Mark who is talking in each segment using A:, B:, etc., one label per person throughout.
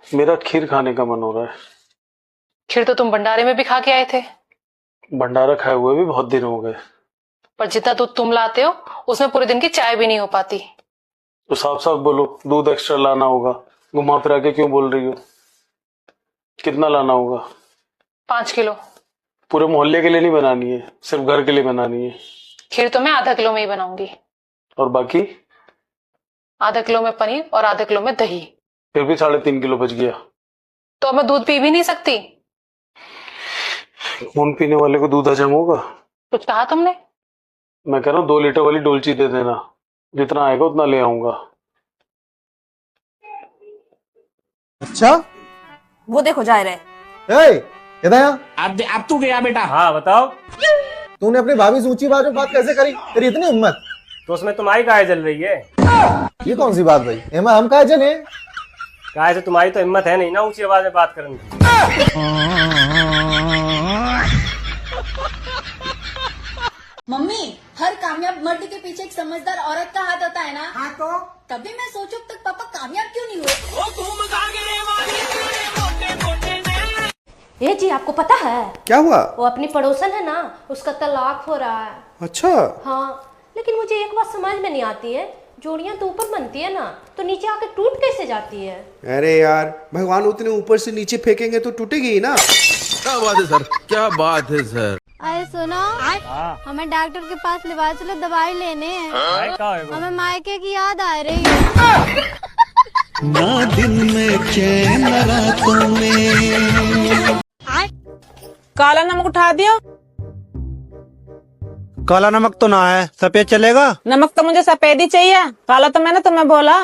A: मेरा खीर खाने का मन हो रहा है।
B: खीर तो तुम भंडारे में भी खा के आए थे।
A: भंडारा खाए हुए भी बहुत दिन हो गए।
B: पर जितना दूध तुम लाते हो उसमें पूरे दिन की चाय भी नहीं हो पाती।
A: तो साफ साफ बोलो, दूध एक्स्ट्रा लाना होगा। घुमा फिरा के क्यों बोल रही हो? कितना लाना होगा?
B: 5 किलो।
A: पूरे मोहल्ले के लिए नहीं बनानी है, सिर्फ घर के लिए बनानी है।
B: खीर तो मैं आधा किलो में ही बनाऊंगी।
A: और बाकी?
B: आधा किलो में पनीर और आधा किलो में दही।
A: फिर भी 3.5 किलो बच गया।
B: तो अब मैं दूध पी भी नहीं सकती।
A: खून पीने वाले को दूध हजम होगा?
B: कुछ कहा तुमने?
A: मैं कह रहा हूँ 2 लीटर वाली डोलची दे देना, जितना आएगा उतना ले आऊंगा।
C: अच्छा,
D: वो देखो जा रहे।
C: इधर आ।
E: अब तू गया बेटा।
F: हाँ बताओ।
C: तूने अपनी भाभी से ऊंची आवाज में बात कैसे करी? तेरी इतनी हिम्मत?
F: तो उसमें तुम्हारी गाय जल रही है।
C: ये कौन सी बात भाई? एमा हम कहा जले?
F: गाय से तुम्हारी तो हिम्मत है नहीं ना ऊंची आवाज में बात करने की।
G: मम्मी, हर कामयाब मर्द के पीछे एक समझदार औरत का हाथ होता है ना?
E: हाँ तो
G: तभी मैं सोचूं अब तक पापा कामयाब क्यों नहीं हुए?
H: ये जी आपको पता है
C: क्या हुआ?
H: वो अपनी पड़ोसन है ना, उसका तलाक हो रहा है।
C: अच्छा,
H: हाँ, लेकिन मुझे एक बात समझ में नहीं आती है, जोड़ियां तो ऊपर बनती है ना, तो नीचे आके टूट कैसे जाती है?
I: अरे यार, भगवान उतने ऊपर से नीचे फेंकेंगे तो टूटेगी ही ना।
J: क्या बात है सर, क्या बात है सर।
K: अरे सुनो, हमें डॉक्टर के पास ले चलो, दवाई लेने हैं। हमें मायके की याद आ रही है।
J: ना दिन में चैन रातों में।
D: काला नमक उठा दियो।
E: काला नमक तो ना है, सफेद चलेगा?
D: नमक तो मुझे सफेद ही चाहिए, काला तो मैंने तुम्हें बोला।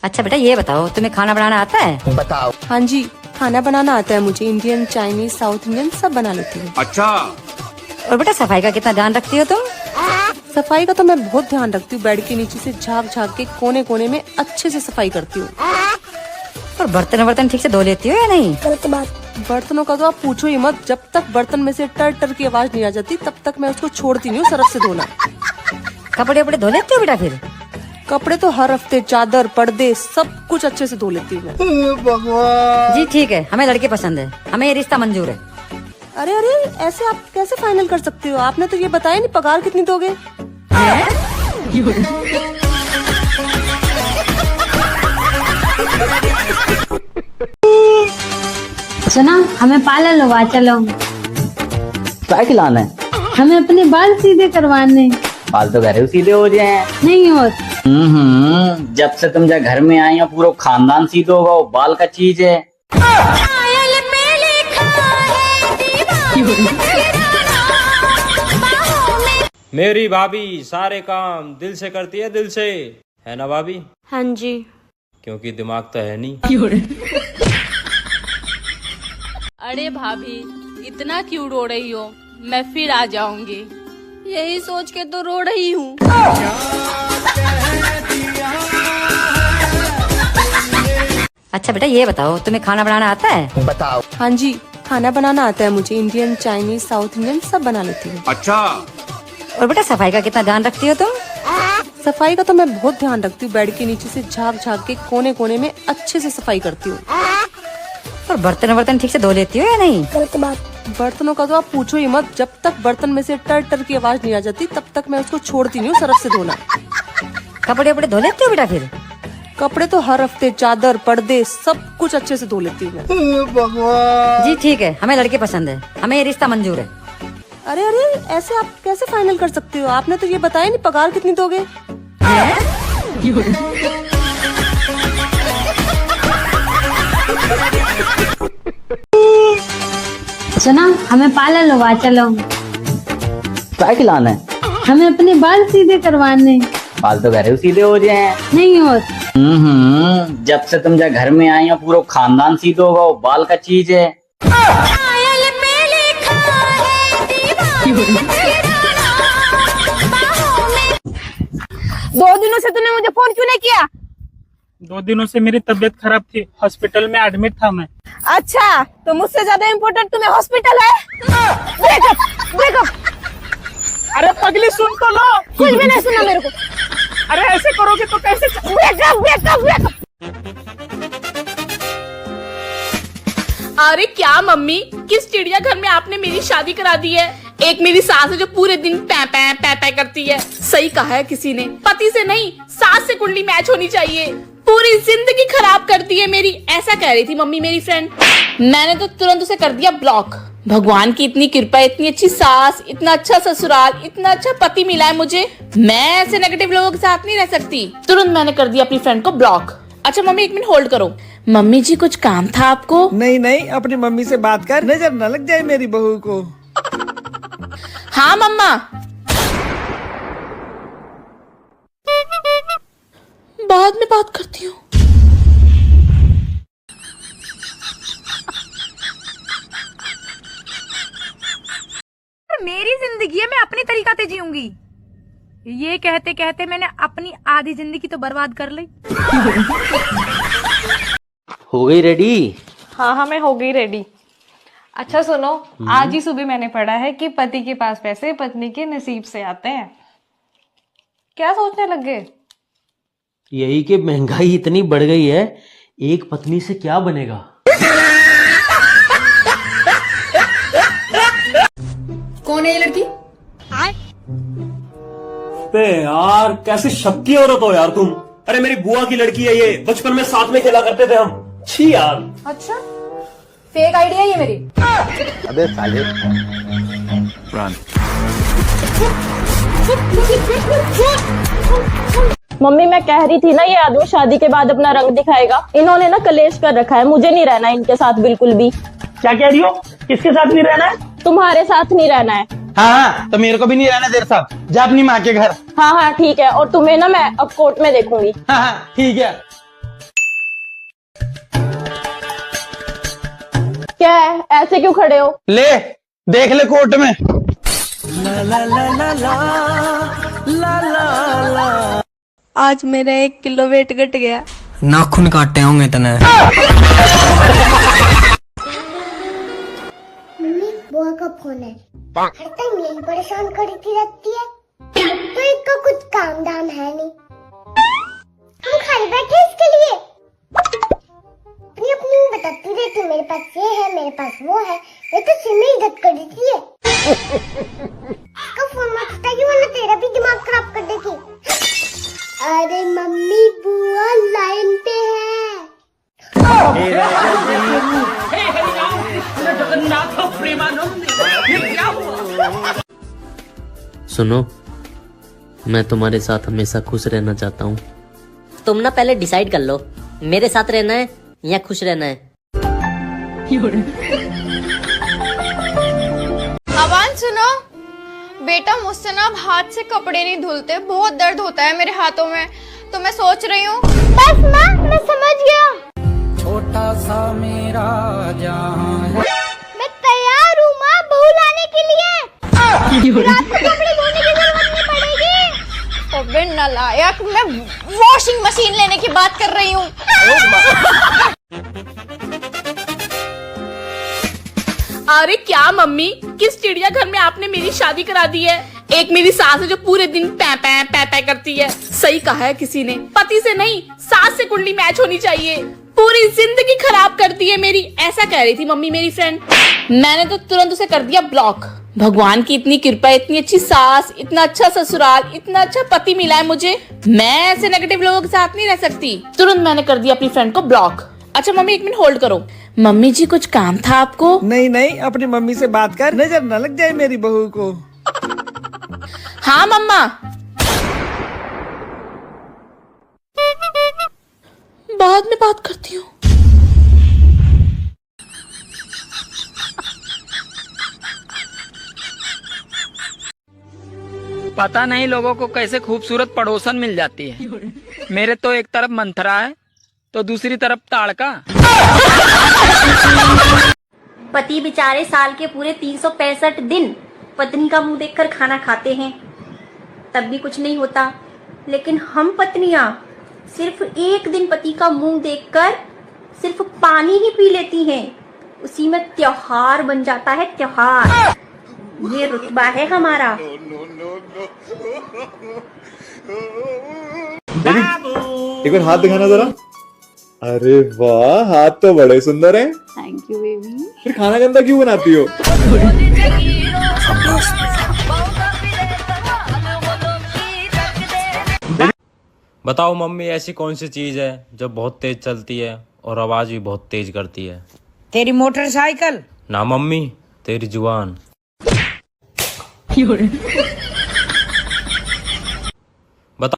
D: अच्छा बेटा ये बताओ, तुम्हें खाना बनाना आता है?
C: बताओ।
H: हाँ जी, खाना बनाना आता है मुझे। इंडियन, चाइनीज, साउथ इंडियन सब बना लेती हूँ।
J: अच्छा।
D: और बेटा सफाई का कितना ध्यान रखती हो तुम?
H: सफाई का तो मैं बहुत ध्यान रखती हूँ। बेड के नीचे से झाँक झाँक के कोने कोने में अच्छे से सफाई करती हूँ।
D: और बर्तन ठीक से धो लेती हो या नहीं?
H: बर्तनों का तो आप पूछो ही मत। जब तक बर्तन में से टर टर की आवाज नहीं आ जाती तब तक मैं उसको छोड़ती नहीं हूँ सरफ से धोना।
D: कपड़े वपड़े धो लेती हो बेटा फिर?
H: कपड़े तो हर हफ्ते, चादर, पर्दे सब कुछ अच्छे से धो लेती हूँ मैं।
D: जी ठीक है, हमें लड़के पसंद है, हमें ये रिश्ता मंजूर है।
H: अरे अरे, ऐसे आप कैसे फाइनल कर सकते हो? आपने तो ये बताया नहीं पगार कितनी दोगे?
K: सुना, हमें पार्लर लगा चलो।
E: क्या खिलाना है?
K: हमें अपने बाल सीधे करवाने।
E: बाल तो घर सीधे हो जाए।
K: नहीं हो।
E: जब से तुम घर में आई हो पूरा खानदान सीधे होगा, वो बाल का चीज है।
F: मेरी भाभी सारे काम दिल से करती है, दिल से, है ना भाभी?
K: हाँ जी।
F: क्योंकि दिमाग तो है नहीं।
K: अरे भाभी, इतना क्यों रो रही हो? मैं फिर आ जाऊंगी। यही सोच के तो रो रही हूँ।
D: अच्छा बेटा ये बताओ, तुम्हें खाना बनाना आता है?
C: बताओ।
H: हाँ जी, खाना बनाना आता है मुझे। इंडियन, चाइनीज, साउथ इंडियन सब बना लेती हूँ।
J: अच्छा।
D: और बेटा सफाई का कितना ध्यान रखती हो तुम?
H: सफाई का तो मैं बहुत ध्यान रखती हूँ। बेड के नीचे से झाँक झाँक के कोने कोने में अच्छे से सफाई करती हूँ।
D: और बर्तन ठीक से धो लेती हो या नहीं?
H: बर्तनों का तो आप पूछो ही मत। जब तक बर्तन में से टर टर की आवाज नहीं आ जाती तब तक मैं उसको छोड़ती नहीं हूँ सरफ से धोना।
D: कपड़े वपड़े धो लेती हो बेटा फिर?
H: कपड़े तो हर हफ्ते, चादर, पर्दे सब कुछ अच्छे से धो लेती हूँ मैं।
D: जी ठीक है, हमें लड़के पसंद है, हमें ये रिश्ता मंजूर है।
H: अरे अरे, ऐसे आप कैसे फाइनल कर सकते हो? आपने तो ये बताया नहीं पगार कितनी दोगे?
K: सुना, हमें पार्लर लगा चलो।
E: क्या खिलाना है?
K: हमें अपने बाल सीधे करवाने।
E: बाल तो घर सीधे हो जाए।
K: नहीं हो।
E: जब से तुम घर में आई हो पूरा खानदान सीधे होगा, वो बाल का चीज है।
K: 2 दिनों से तूने मुझे फोन क्यों नहीं किया?
F: 2 दिनों से मेरी तबीयत खराब थी, हॉस्पिटल में एडमिट था मैं।
K: अच्छा, तो मुझसे ज्यादा इम्पोर्टेंट तुम्हें हॉस्पिटल है? ब्रेकअप।
F: अरे पगली सुन तो लो।
K: कुछ भी नहीं सुना मेरे को।
F: अरे
H: क्या मम्मी, किस चिड़ियाघर में आपने मेरी शादी करा दी है? एक मेरी सास है जो पूरे दिन पै पै पै पै करती है। सही कहा है किसी ने, पति से नहीं सास से कुंडली मैच होनी चाहिए। पूरी जिंदगी खराब कर दी है मेरी, ऐसा कह रही थी मम्मी मेरी फ्रेंड। मैंने तो तुरंत उसे कर दिया ब्लॉक। भगवान की इतनी कृपा, इतनी अच्छी सास, इतना अच्छा ससुराल, इतना अच्छा पति मिला है मुझे। मैं ऐसे नेगेटिव लोगों के साथ नहीं रह सकती। तुरंत मैंने कर दिया अपनी फ्रेंड को ब्लॉक। अच्छा मम्मी, 1 मिनट होल्ड करो। मम्मी जी, कुछ काम था आपको?
C: नहीं नहीं, अपनी मम्मी से बात कर, नजर न लग जाए मेरी बहू को।
H: हाँ मम्मा। बाद में बात करती हूँ।
K: मेरी जिंदगी है, मैं अपनी तरीका से जीऊंगी। ये कहते कहते मैंने अपनी आधी जिंदगी तो बर्बाद कर ली।
E: हो गई रेडी?
B: हाँ, मैं हो गई रेडी। अच्छा सुनो, आज ही सुबह मैंने पढ़ा है कि पति के पास पैसे पत्नी के नसीब से आते हैं। क्या सोचने लग गए?
F: यही कि महंगाई इतनी बढ़ गई है, एक पत्नी से क्या बनेगा।
G: कौन है ये लड़की?
F: बे यार, कैसी शक्की औरत हो यार तुम। अरे मेरी बुआ की लड़की है ये, बचपन में साथ में खेला करते थे हम। छी यार।
G: अच्छा, फेक आइडिया है ये मेरी।
C: अबे साले।
K: मम्मी, मैं कह रही थी ना, ये आदमी शादी के बाद अपना रंग दिखाएगा। इन्होंने ना कलेश कर रखा है, मुझे नहीं रहना इनके साथ बिल्कुल भी।
F: क्या कह रही हो? किसके साथ नहीं रहना है?
K: तुम्हारे साथ नहीं रहना है।
C: हाँ, तो मेरे को भी नहीं रहना तेरे साथ। जा अपनी माँ के घर।
K: हाँ हाँ ठीक है, और तुम्हें ना मैं अब कोर्ट में देखूंगी।
C: हाँ ठीक है।
K: क्या है, ऐसे क्यों खड़े हो?
C: ले देख ले कोर्ट में।
H: आज मेरा 1 किलो वेट घट गया।
C: नाखून काटे होंगे तने।
K: बुआ का फोन है, हर टाइम यही परेशान करती रहती है। तो इसका कुछ काम दाम है नहीं, हम खाली बैठे इसके लिए। अपनी अपनी बताती रहती, मेरे पास ये है, मेरे पास वो है। ये तो सिर में इज्जत कर देती है। इसका फोन मत उठाइए वरना तेरा भी दिमाग खराब कर देगी। अरे मम्मी, बुआ लाइन पे है।
E: सुनो, मैं तुम्हारे साथ हमेशा खुश रहना चाहता हूँ।
D: तुम ना पहले डिसाइड कर लो, मेरे साथ रहना है या खुश रहना है।
K: आवाज सुनो बेटा, मुझसे ना अब हाथ से कपड़े नहीं धुलते, बहुत दर्द होता है मेरे हाथों में। तो मैं सोच रही हूँ। बस माँ, मैं समझ गया। छोटा सा मेरा जहां है। मैं तैयार हूँ माँ, बहू लाने के लिए। रात को कपड़े धोने की जरूरत नहीं पड़ेगी। अबे नालायक, मैं वॉशिंग मशीन लेने की बात कर रही हूँ।
H: अरे क्या मम्मी, किस चिड़ियाघर में आपने मेरी शादी करा दी है? एक मेरी सास है जो पूरे दिन पै पै पै पै करती है। सही कहा है किसी ने, पति से नहीं सास से कुंडली मैच होनी चाहिए। पूरी जिंदगी खराब कर दी है मेरी, ऐसा कह रही थी मम्मी मेरी फ्रेंड। मैंने तो तुरंत उसे कर दिया ब्लॉक। भगवान की इतनी कृपा, इतनी अच्छी सास, इतना अच्छा ससुराल, इतना अच्छा पति मिला है मुझे। मैं ऐसे नेगेटिव लोगों के साथ नहीं रह सकती। तुरंत मैंने कर दिया अपनी फ्रेंड को ब्लॉक। अच्छा मम्मी, 1 मिनट होल्ड करो। मम्मी जी, कुछ काम था आपको?
C: नहीं नहीं, अपनी मम्मी से बात कर, नजर न लग जाए मेरी बहू को।
H: हाँ मम्मा। बाद में बात करती हूँ।
E: पता नहीं लोगों को कैसे खूबसूरत पड़ोसन मिल जाती है। मेरे तो एक तरफ मंथरा है तो दूसरी तरफ ताड़का।
K: पति बेचारे साल के पूरे 365 दिन पत्नी का मुंह देखकर खाना खाते हैं, तब भी कुछ नहीं होता। लेकिन हम पत्नियां सिर्फ एक दिन पति का मुंह देखकर सिर्फ पानी ही पी लेती हैं, उसी में त्योहार बन जाता है, त्योहार। ये रुतबा है हमारा।
C: एक बार हाथ दिखाना जरा। अरे वाह, हाथ तो बड़े सुंदर हैं।
G: Thank you baby.
C: फिर खाना गंदा क्यों बनाती हो?
F: बताओ मम्मी, ऐसी कौन सी चीज है जो बहुत तेज चलती है और आवाज भी बहुत तेज करती है?
H: तेरी मोटरसाइकिल।
F: ना मम्मी, तेरी जुबान।